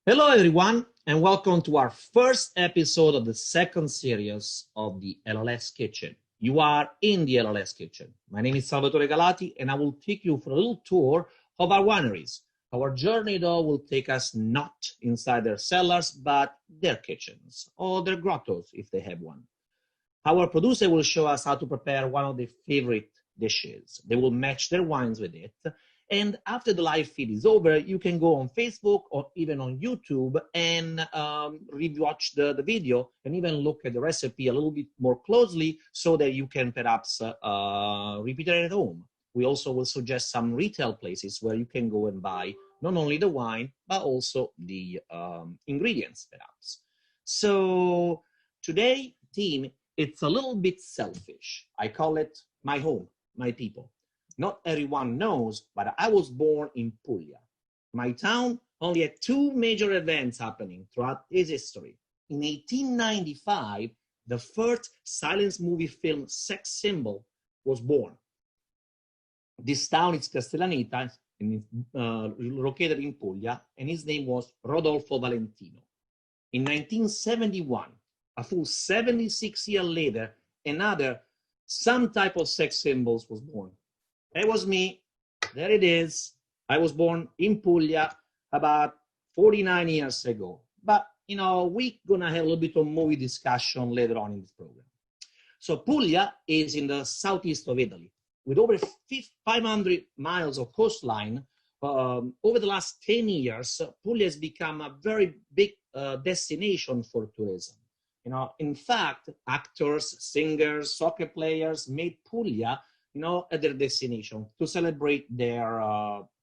Hello, everyone, and welcome to our first episode of the second series of the LLS Kitchen. You are in the LLS Kitchen. My name is Salvatore Galati, and I will take you for a little tour of our wineries. Our journey, though, will take us not inside their cellars, but their kitchens, or their grottos, if they have one. Our producer will show us how to prepare one of their favorite dishes. They will match their wines with it. And after the live feed is over, you can go on Facebook or even on YouTube and rewatch the video and even look at the recipe a little bit more closely so that you can perhaps repeat it at home. We also will suggest some retail places where you can go and buy not only the wine, but also the ingredients, perhaps. So today, team, it's a little bit selfish. I call it my home, my people. Not everyone knows, but I was born in Puglia. My town only had two major events happening throughout its history. In 1895, the first silence movie film Sex Symbol was born. This town is Castellaneta, and located in Puglia, and his name was Rodolfo Valentino. In 1971, a full 76 years later, another some type of sex symbols was born. It was me. There it is. I was born in Puglia about 49 years ago. But, we're going to have a little bit of movie discussion later on in this program. So Puglia is in the southeast of Italy. With over 500 miles of coastline, over the last 10 years, Puglia has become a very big destination for tourism. In fact, actors, singers, soccer players made Puglia at their destination to celebrate their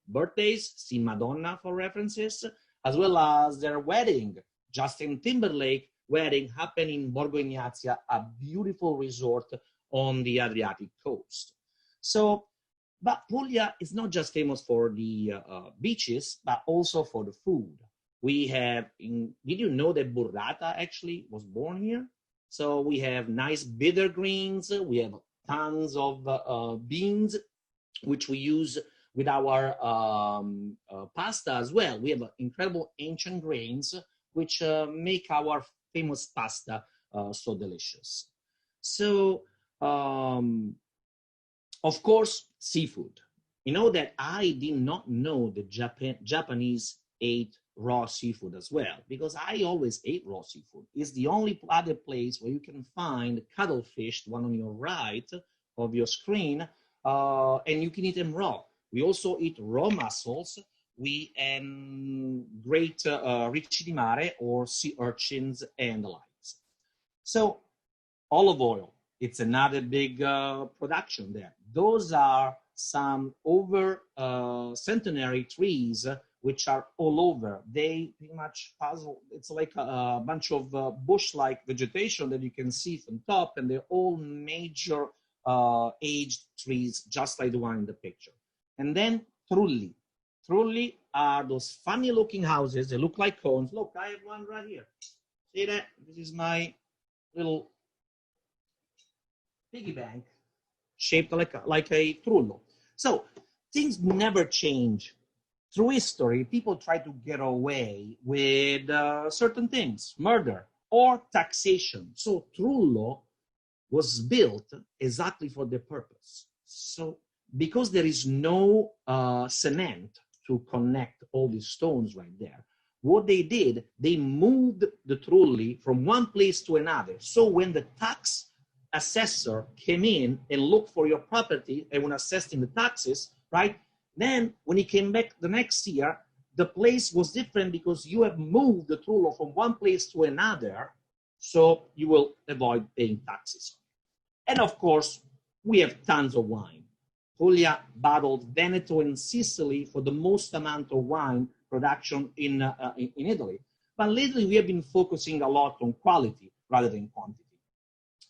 birthdays, see Madonna for references, as well as their wedding. Justin Timberlake wedding happened in Borgo Ignazia, a beautiful resort on the Adriatic coast. So, but Puglia is not just famous for the beaches, but also for the food. We have, did you know that burrata actually was born here? So we have nice bitter greens, we have tons of beans, which we use with our pasta as well. We have incredible ancient grains, which make our famous pasta so delicious. So, of course, seafood. You know that I did not know that Japanese ate raw seafood as well, because I always ate raw seafood. It's the only other place where you can find cuttlefish, the one on your right of your screen, and you can eat them raw. We also eat raw mussels, great ricci di mare or sea urchins and the likes. So olive oil, it's another big production there. Those are some over centenary trees which are all over. They pretty much puzzle. It's like a bunch of bush-like vegetation that you can see from top, and they're all major aged trees, just like the one in the picture. And then trulli. Trulli are those funny-looking houses. They look like cones. Look, I have one right here. See that? This is my little piggy bank shaped like a trullo. So things never change. Through history, people try to get away with certain things, murder or taxation. So Trullo was built exactly for the purpose. So because there is no cement to connect all these stones right there, what they did, they moved the trulli from one place to another. So when the tax assessor came in and looked for your property and when assessing the taxes, right? Then when he came back the next year, the place was different because you have moved the trullo from one place to another, so you will avoid paying taxes. And of course, we have tons of wine. Puglia battled Veneto and Sicily for the most amount of wine production in Italy. But lately, we have been focusing a lot on quality rather than quantity.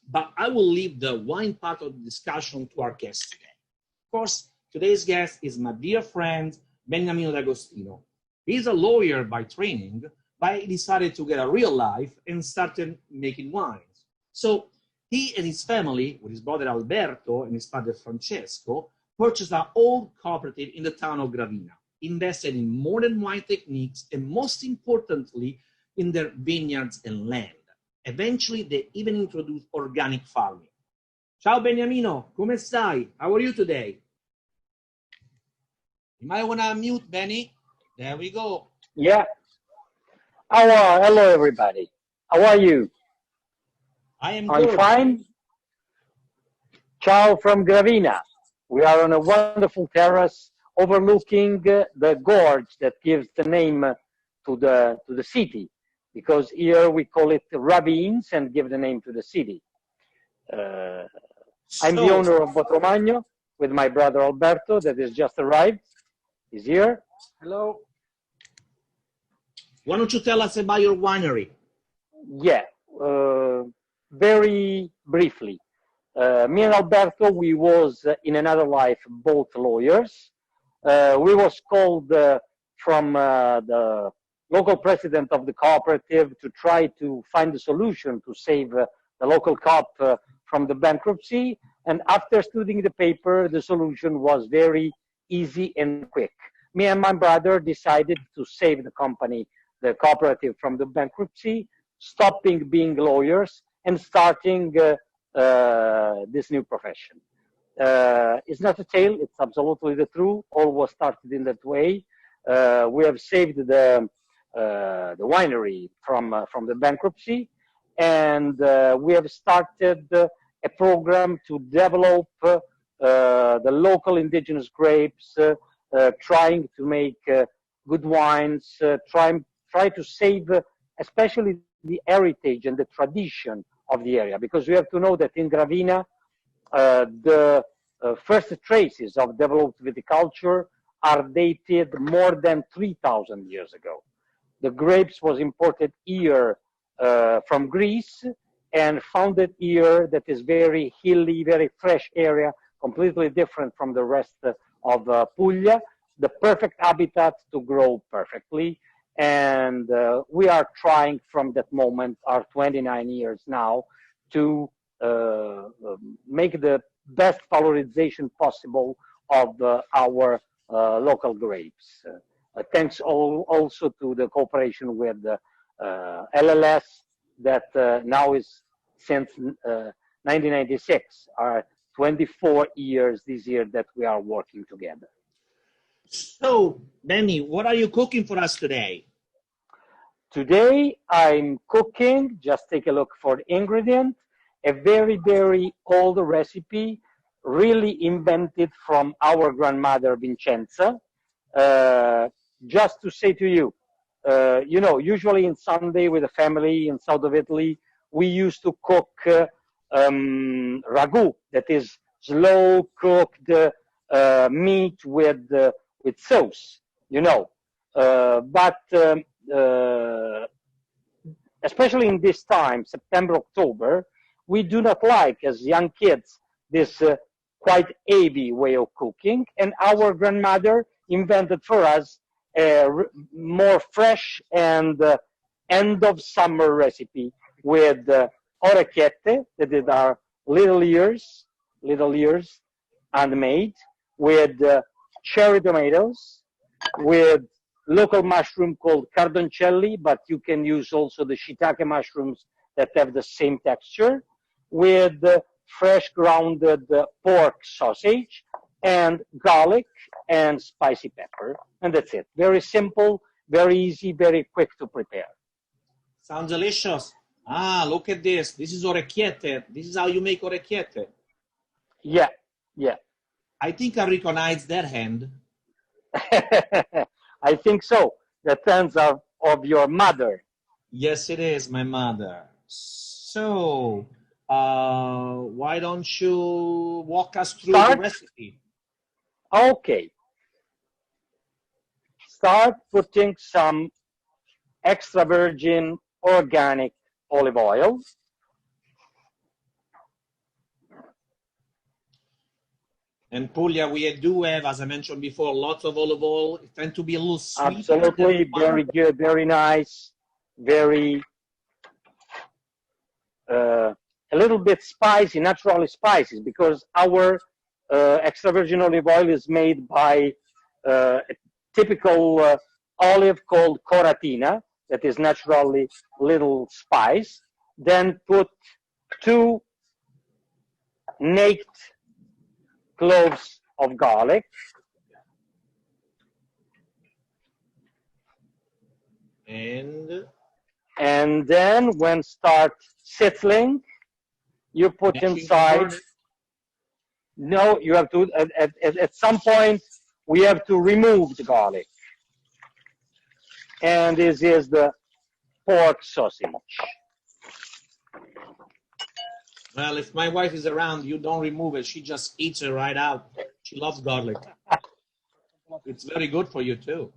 But I will leave the wine part of the discussion to our guest today. Of course, today's guest is my dear friend, Beniamino D'Agostino. He's a lawyer by training, but he decided to get a real life and started making wines. So he and his family, with his brother Alberto and his father Francesco, purchased an old cooperative in the town of Gravina. invested in modern wine techniques and, most importantly, in their vineyards and land. Eventually, they even introduced organic farming. Ciao Beniamino, come stai? How are you today? You might want to unmute, Benny. There we go. Yeah. Hello, everybody. How are you? I am I'm good. fine. Ciao from Gravina. We are on a wonderful terrace overlooking the gorge that gives the name to the city, because here we call it ravines and give the name to the city. I'm the owner of Botromagno with my brother Alberto that has just arrived. He's here. Hello. Why don't you tell us about your winery? Yeah, very briefly. Me and Alberto, we was in another life both lawyers. We was called from the local president of the cooperative to try to find a solution to save the local co-op from the bankruptcy. And after studying the paper, the solution was very easy and quick. Me and my brother decided to save the company, the cooperative, from the bankruptcy, stopping being lawyers and starting this new profession. It's not a tale, it's absolutely the truth. All was started in that way. We have saved the winery from the bankruptcy, and we have started a program to develop the local indigenous grapes, trying to make good wines, try to save especially the heritage and the tradition of the area, because we have to know that in Gravina, the first traces of developed viticulture are dated more than 3,000 years ago. The grapes was imported here from Greece and founded here, that is very hilly, very fresh area, completely different from the rest of Puglia, the perfect habitat to grow perfectly. And we are trying from that moment, our 29 years now, to make the best valorization possible of our local grapes. Thanks also to the cooperation with LLS that now is since 1996, are 24 years this year that we are working together. So, Benny, what are you cooking for us today? Today I'm cooking, just take a look for the ingredient, a very, very old recipe, really invented from our grandmother Vincenza. Just to say to you, you know, usually in Sunday with the family in south of Italy, we used to cook ragu, that is slow cooked meat with sauce, you know. But especially in this time, September, October, we do not like, as young kids, this quite heavy way of cooking. And our grandmother invented for us a more fresh and end of summer recipe with orecchiette, that is our little ears handmade, with cherry tomatoes, with local mushroom called cardoncelli, but you can use also the shiitake mushrooms that have the same texture, with fresh grounded pork sausage and garlic and spicy pepper. And that's it. Very simple, very easy, very quick to prepare. Sounds delicious. Ah, look at this. This is orecchiette. This is how you make orecchiette. Yeah, yeah. I think I recognize that hand. I think so. The hands of your mother. Yes, it is my mother. So, why don't you walk us through the recipe? Okay. Start putting some extra virgin organic olive oil. In Puglia, we do have, as I mentioned before, lots of olive oil. It tends to be a little sweet. Absolutely, very good, very nice, very a little bit spicy, naturally spicy, because our extra virgin olive oil is made by a typical olive called coratina, that is naturally little spice. Then put 2 naked cloves of garlic. And then when start settling, you put inside. No, you have to, at some point, we have to remove the garlic. And this is the pork sausage. Well, if my wife is around, you don't remove it. She just eats it right out. She loves garlic. It's very good for you, too.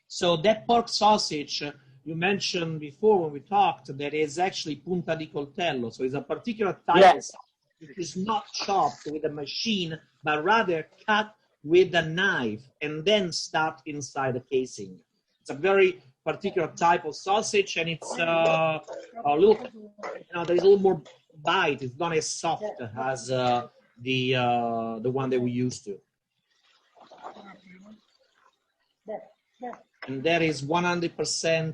So that pork sausage you mentioned before when we talked, that is actually punta di coltello. So it's a particular type of sausage. It is not chopped with a machine, but rather cut with a knife and then stuffed inside the casing. It's a very particular type of sausage, and it's a little, there's a little more bite. It's not as soft as the one that we used to. And that is 100%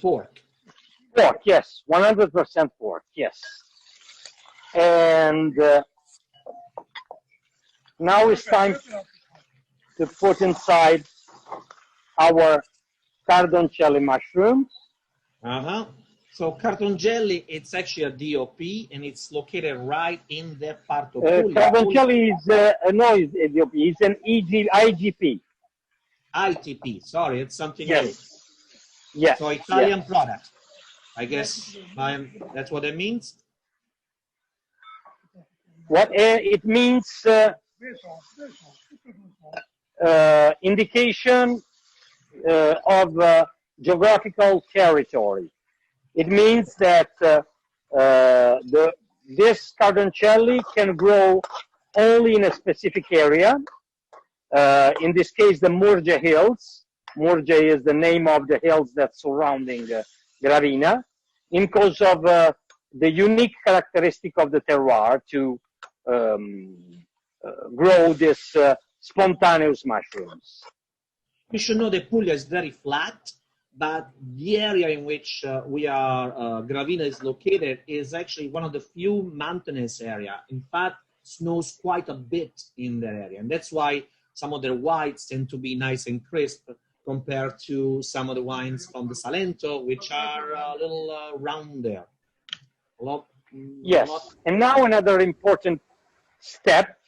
pork. Pork, yes, 100% pork, yes. And now it's time to put inside our cardoncelli mushrooms. So cardoncelli, it's actually a DOP, and it's located right in that part of Puglia. Cardoncelli is no, it's a DOP. It's an IGP. ITP. Sorry, it's something else. Yes. So Italian product. I guess that's what it means. What it means? Indication of geographical territory. It means that this cardoncelli can grow only in a specific area. In this case, the Murge Hills. Murge is the name of the hills that's surrounding Gravina, because of the unique characteristic of the terroir to grow this spontaneous mushrooms. You should know that Puglia is very flat, but the area in which Gravina is located is actually one of the few mountainous area. In fact, snows quite a bit in that area, and that's why some of their whites tend to be nice and crisp compared to some of the wines from the Salento, which are a little rounder. Yes, and now another important step.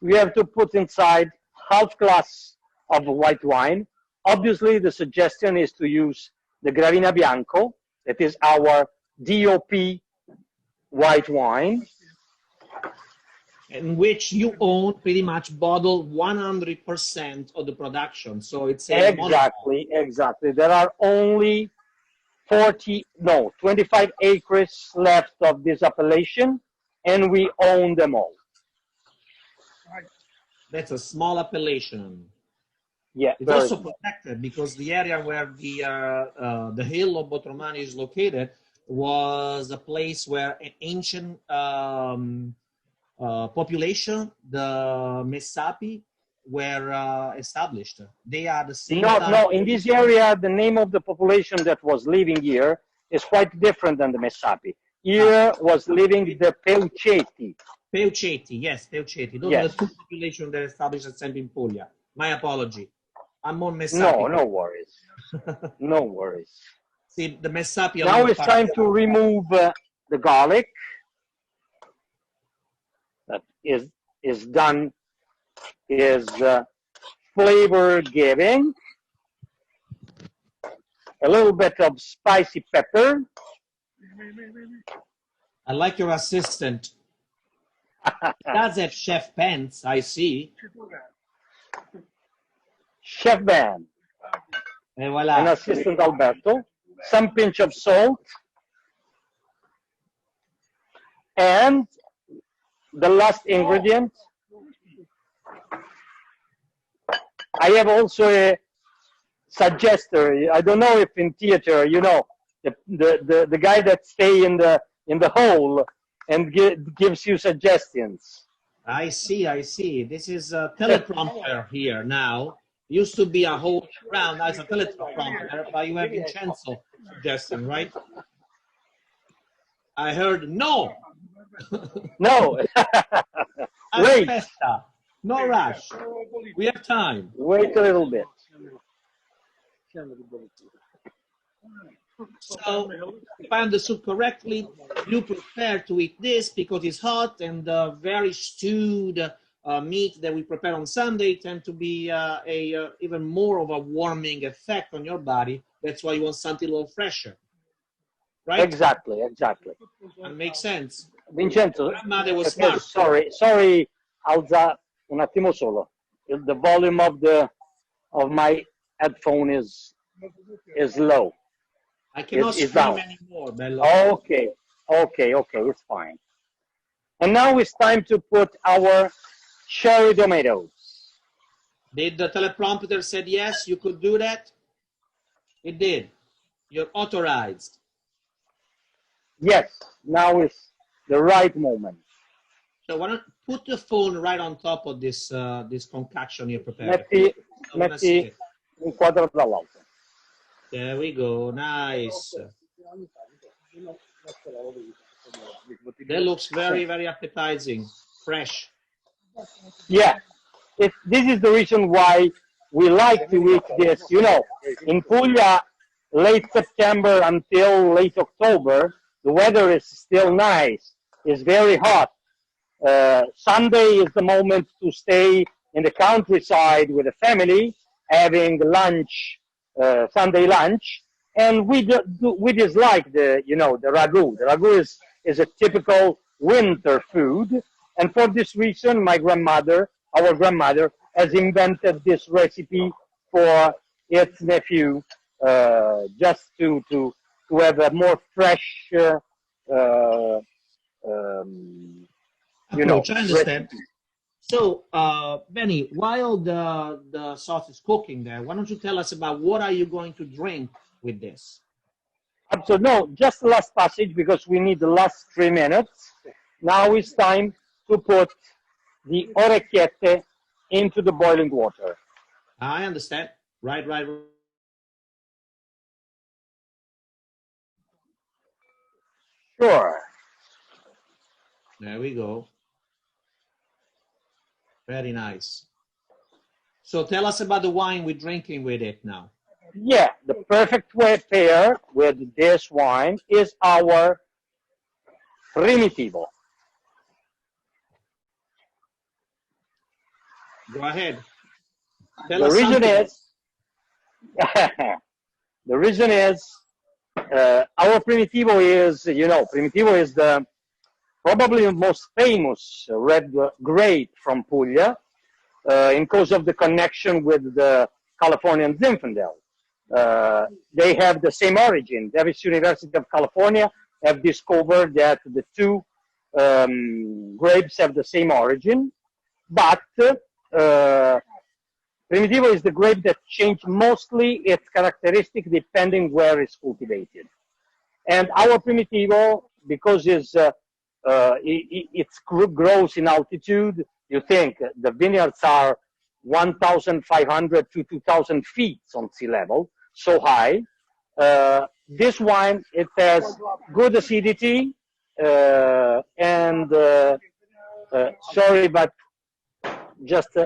We have to put inside half glass of white wine. Obviously, the suggestion is to use the Gravina Bianco, that is our DOP white wine. In which you own pretty much bottle 100% of the production. So it's exactly. There are only 25 acres left of this appellation, and we own them all. That's a small appellation. Yeah, it's also protected because the area where the hill of Botromagno is located was a place where an ancient population, the Messapi, were established. They are the same. No, in this area, the name of the population that was living here is quite different than the Messapi. Here was living the Peuceti. Peuceti, yes, Peuceti. Those are the two populations that established at in Puglia. My apology. I'm more Messapi. No worries. No worries. See, the Messapi. Now it's time to remove the garlic. That is done, is flavor giving. A little bit of spicy pepper. I like your assistant. He does have chef pants, I see. Chef Ben. And voila. And assistant Alberto. Some pinch of salt. And the last ingredient. I have also a suggester. I don't know if in theater, you know, the guy that stay in the hole and gives you suggestions. I see, I see. This is a teleprompter here now. Used to be a whole round, now it's a teleprompter, but you have Vincenzo suggesting, right? I heard no. No. Wait. Aspetta. No rush. We have time. Wait a little bit. So, if I understood correctly, you prefer to eat this because it's hot, and the very stewed meat that we prepare on Sunday tend to be even more of a warming effect on your body. That's why you want something a little fresher, right? Exactly, exactly. That makes sense. Vincenzo, Grandmother was okay, smart. sorry, alza un attimo solo. The volume of my headphone is low. I cannot It's scream down. anymore, Bello. Okay, it's fine. And now it's time to put our cherry tomatoes. Did the teleprompter said yes, you could do that? It did. You're authorized. Yes, now is the right moment. So why don't put the phone right on top of this this concoction you prepared. Metti un quadro dall'alto. There we go. Nice. That looks very, very appetizing. Fresh. Yeah. This is the reason why we like to eat this. You know, in Puglia, late September until late October, the weather is still nice. It's very hot. Sunday is the moment to stay in the countryside with the family, having lunch, Sunday lunch, and we dislike the ragu. The ragu is a typical winter food, and for this reason, our grandmother, has invented this recipe for its nephew, just to have a more fresh, Approach, I understand. recipe. So, Benny, while the sauce is cooking there, why don't you tell us about what are you going to drink with this? So no, just the last passage because we need the last 3 minutes. Now it's time to put the orecchiette into the boiling water. I understand. Right. Sure. There we go. Very nice. So tell us about the wine we're drinking with it now. Yeah, the perfect way pair with this wine is our Primitivo. Go ahead. The reason is our Primitivo is, Primitivo is probably the most famous red grape from Puglia, in cause of the connection with the Californian Zinfandel. They have the same origin. Davis University of California have discovered that the two grapes have the same origin, but Primitivo is the grape that changed mostly its characteristic depending where it's cultivated. And our Primitivo, because it grows in altitude, you think the vineyards are 1,500 to 2,000 feet on sea level, so high. This wine, it has good acidity, and sorry, but just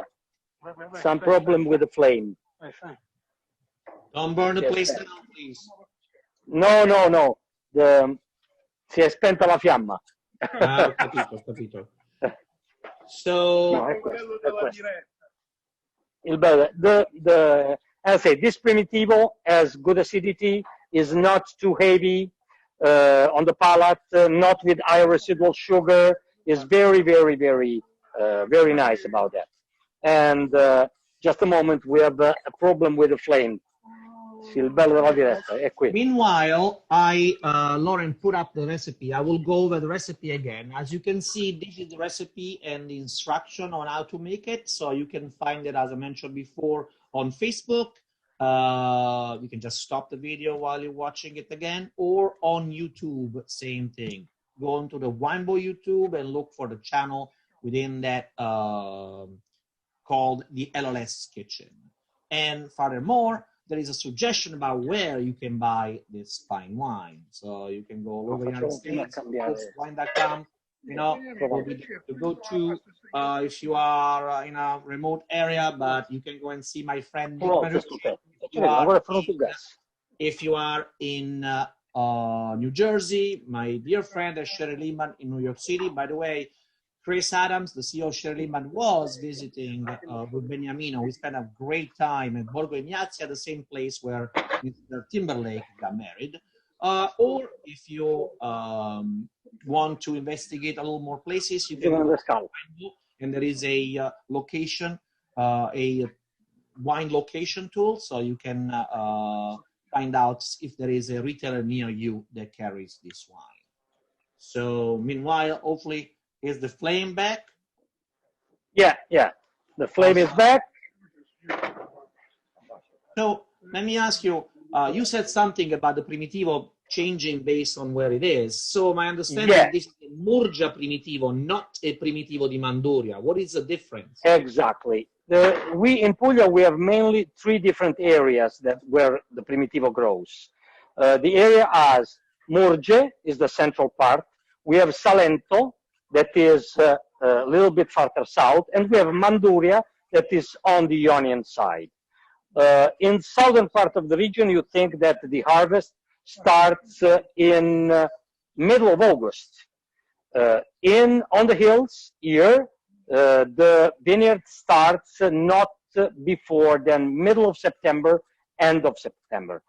some problem with the flame. Don't burn the place down, please. No. Si è spenta la fiamma. Ho capito. So, no, è questo. Il bello, as I say, this Primitivo has good acidity, is not too heavy on the palate, not with high residual sugar, is very, very, very, very nice about that. And just a moment, we have a problem with the flame. Il bello della diretta è qui. Meanwhile, Lauren put up the recipe. I will go over the recipe again. As you can see, this is the recipe and the instruction on how to make it. So you can find it, as I mentioned before, on Facebook. You can just stop the video while you're watching it again, or on YouTube, same thing. Go onto the Wineboy YouTube and look for the channel within that called the LLS kitchen. And furthermore, there is a suggestion about where you can buy this fine wine. So you can go all over the United States, wine.com, you know, will be to go to if you are in a remote area, but you can go and see my friend Nick Manucci. If you are in New Jersey, my dear friend Sherry Lehman in New York City. By the way, Chris Adams, the CEO of Sherry Lehman, was visiting with Beniamino. We spent a great time at Borgo Ignazia, the same place where Mr. Timberlake got married. Or if you want to investigate a little more places, you can go and there is a location, a wine location tool, so you can find out if there is a retailer near you that carries this wine. So meanwhile, hopefully, is the flame back? Yeah, the flame is back. So let me ask you, you said something about the Primitivo changing based on where it is. So my understanding is this is a Murgia Primitivo, not a Primitivo di Manduria. What is the difference? Exactly. We in Puglia, we have mainly 3 different areas where the Primitivo grows. The area as Murge is the central part. We have Salento, that is a little bit farther south, and we have Manduria, that is on the Ionian side. In southern part of the region, you think that the harvest starts in middle of August. On the hills here, the vineyard starts not before than middle of September, end of September.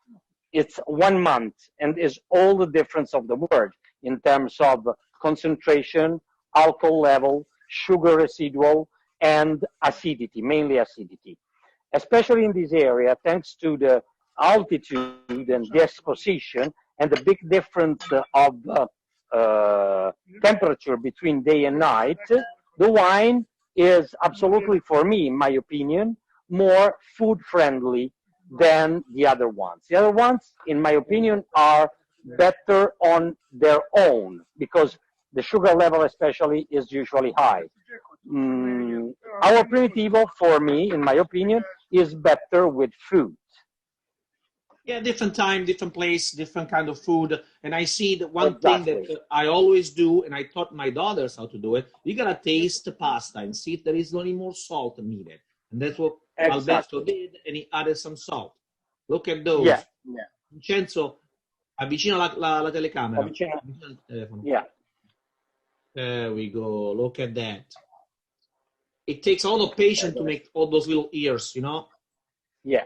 It's 1 month, and is all the difference of the world in terms of concentration, alcohol level, sugar residual, and acidity, mainly acidity. Especially in this area, thanks to the altitude and the exposition and the big difference of temperature between day and night, the wine is absolutely, for me, in my opinion, more food friendly than the other ones. The other ones, in my opinion, are better on their own because the sugar level especially is usually high. Our Primitivo, for me, in my opinion, is better with food. Yeah, different time, different place, different kind of food. And I see that one thing that I always do, and I taught my daughters how to do it, you gotta taste the pasta and see if there is any more salt needed. And that's what Alberto did, and he added some salt. Look at those. Yeah. Vincenzo, avvicina la telecamera. Avvicina. Avvicina il telefono. Yeah. There we go. Look at that. It takes all the patience to make all those little ears, you know? Yeah.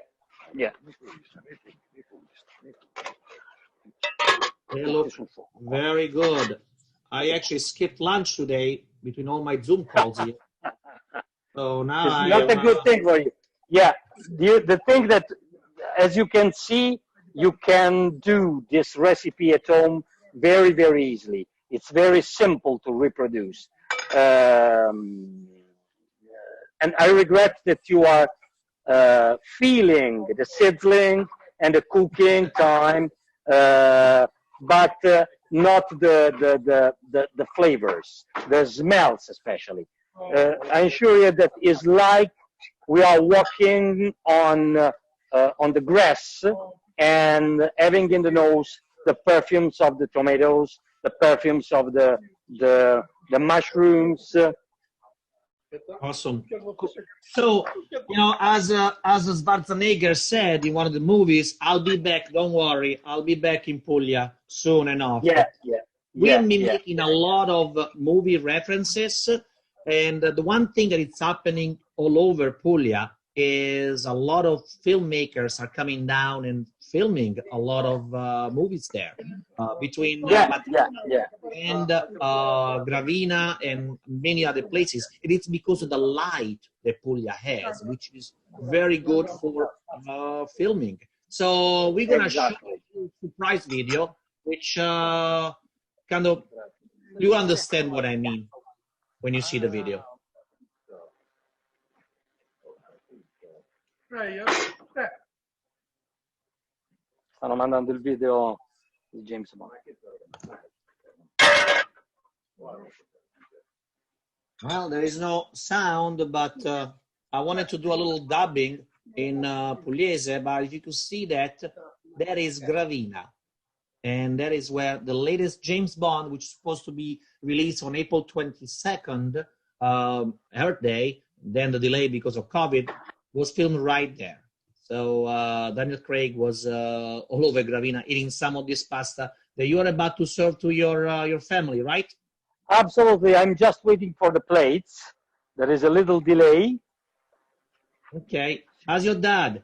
They look very good. I actually skipped lunch today between all my Zoom calls here. So now it's not a good thing for you. Yeah, the thing that, as you can see, you can do this recipe at home very, very easily. It's very simple to reproduce. And I regret that you are feeling the sizzling and the cooking time, but not the flavors, the smells especially. I assure you that it's like we are walking on the grass and having in the nose the perfumes of the tomatoes, the perfumes of the mushrooms. Awesome. So, you know, as Schwarzenegger said in one of the movies, I'll be back, don't worry, I'll be back in Puglia soon enough. We've been making a lot of movie references, and the one thing that is happening all over Puglia is a lot of filmmakers are coming down and filming a lot of movies there between and Gravina and many other places. And it's because of the light that Puglia has, which is very good for filming. So we're going to show you a surprise video, which kind of, you understand what I mean when you see the video. Stanno mandando il video di James Bond. Well, there is no sound, but I wanted to do a little dubbing in Pugliese, but if you could see that, that is Gravina. And that is where the latest James Bond, which is supposed to be released on April 22nd, Earth Day, then the delay because of COVID, was filmed right there. So Daniel Craig was all over Gravina eating some of this pasta that you are about to serve to your family, right? Absolutely. I'm just waiting for the plates. There is a little delay. Okay. How's your dad?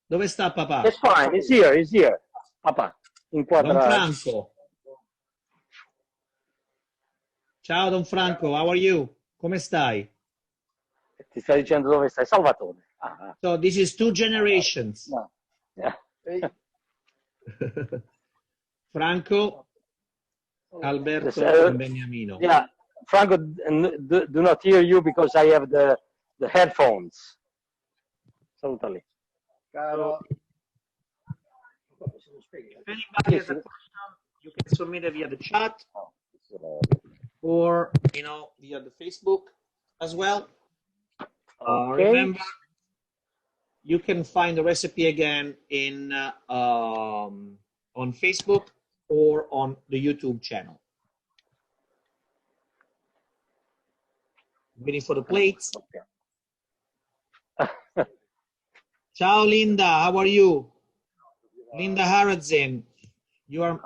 Dove sta papà? It's fine. He's here. He's here. Papa, Don inquadra. Franco. Ciao Don Franco, how are you? Come stai? Ti sta dicendo dove stai? Salvatore. Ah. So this is two generations. No. Yeah. Franco, Alberto, Yes, and Beniamino. Yeah. Franco, do not hear you because I have the headphones. Totally. So, if anybody has a question, you can submit it via the chat or via the Facebook as well. Okay. Remember, you can find the recipe again in on Facebook or on the YouTube channel. Waiting for the plates. Ciao Linda, how are you? Linda Haradzin, you are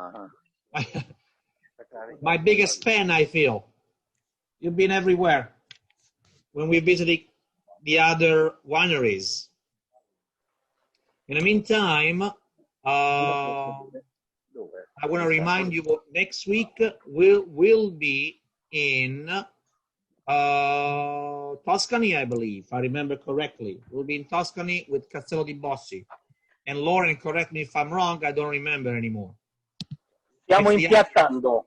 my biggest fan, I feel. You've been everywhere when we visited the other wineries. In the meantime, I want to remind you next week we'll be in Tuscany, I believe, if I remember correctly. We'll be in Tuscany with Castello di Bossi. And Lauren, correct me if I'm wrong, I don't remember anymore. Stiamo impiattando.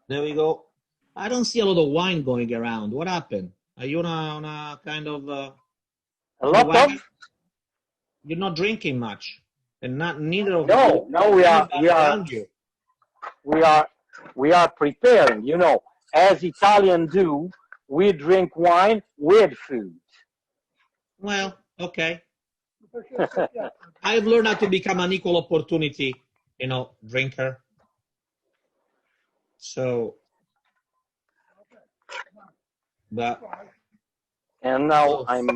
There we go. I don't see a lot of wine going around. What happened? Are you on a kind of... a lot of? You're not drinking much. And neither of you. No, we are preparing, as Italians do, we drink wine with food. Well, okay. I've learned how to become an equal opportunity, drinker. So, but. And now I'm.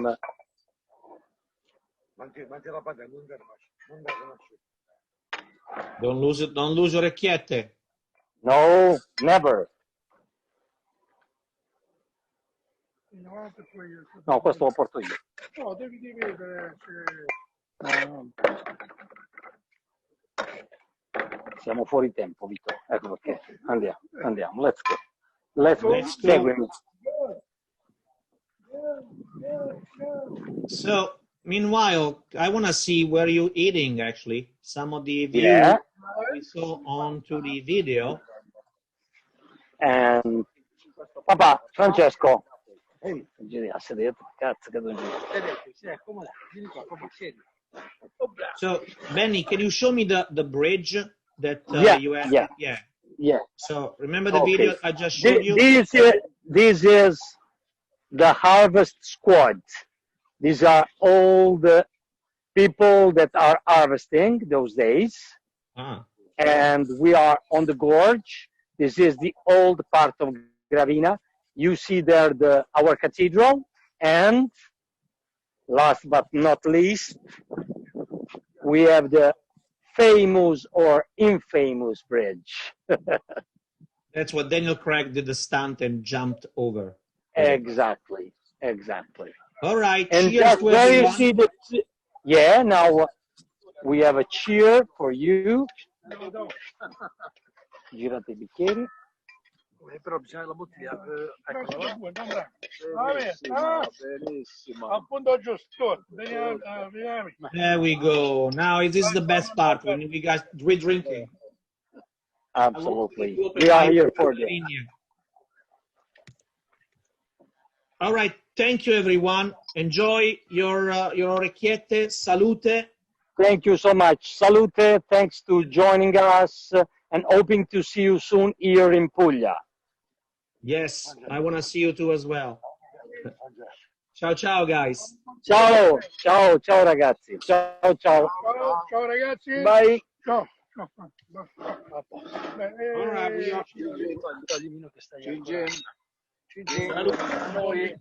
Don't lose it. Don't lose orecchiette. No, never. No, questo lo porto io. No, devi vedere Siamo fuori tempo, Vito. Ecco perché. Andiamo. Let's go. Let's go. Seguimi. So, meanwhile, I want to see where you're eating, actually. Some of the views we saw onto the video. And Papa, Francesco. So, Benny, can you show me the bridge that you have? Yeah. So, remember the video I just showed you? This is the harvest squad. These are all the people that are harvesting those days. And we are on the gorge. This is the old part of Gravina. You see there our cathedral, and last but not least, we have the famous or infamous bridge. That's what Daniel Craig did the stunt and jumped over. Exactly. All right. And cheers to everyone. Now we have a cheer for you. Girate I bicchieri. Però bisogna la bottiglia. Benissimo. Appunto giusto. There we go. Now this is the best part when we guys drinking. Absolutely. We are here for you. All right. Thank you, everyone. Enjoy your orecchiette. Salute. Thank you so much. Salute. Thanks to joining us and hoping to see you soon here in Puglia. Yes, I want to see you too as well. Ciao, ciao, guys. Ciao, ciao, ciao ragazzi. Ciao, ciao. Ciao, ciao ragazzi. Bye. Ciao. Ciao. All right, we are. Noi